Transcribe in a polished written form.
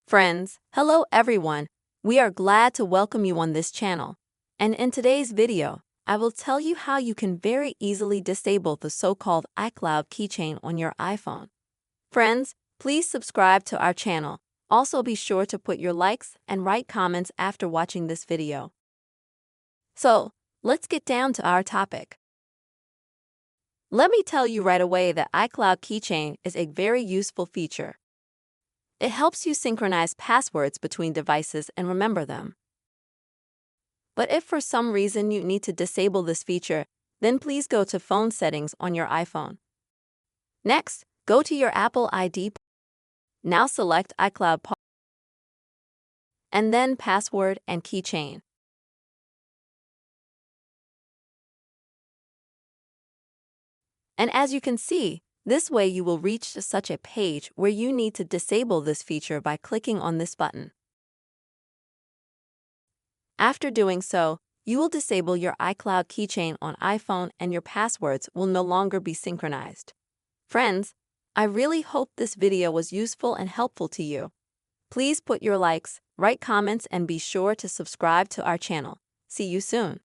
Friends, hello everyone. We are glad to welcome you on this channel. And in today's video, I will tell you how you can very easily disable the so-called iCloud keychain on your iPhone. Friends, please subscribe to our channel. Also be sure to put your likes and write comments after watching this video. So, let's get down to our topic. Let me tell you right away that iCloud Keychain is a very useful feature. It helps you synchronize passwords between devices and remember them. But if for some reason you need to disable this feature, then please go to Phone Settings on your iPhone. Next, go to your Apple ID. Now select iCloud and then Password and Keychain. And as you can see, this way you will reach such a page where you need to disable this feature by clicking on this button. After doing so, you will disable your iCloud keychain on iPhone and your passwords will no longer be synchronized. Friends, I really hope this video was useful and helpful to you. Please put your likes, write comments, and be sure to subscribe to our channel. See you soon.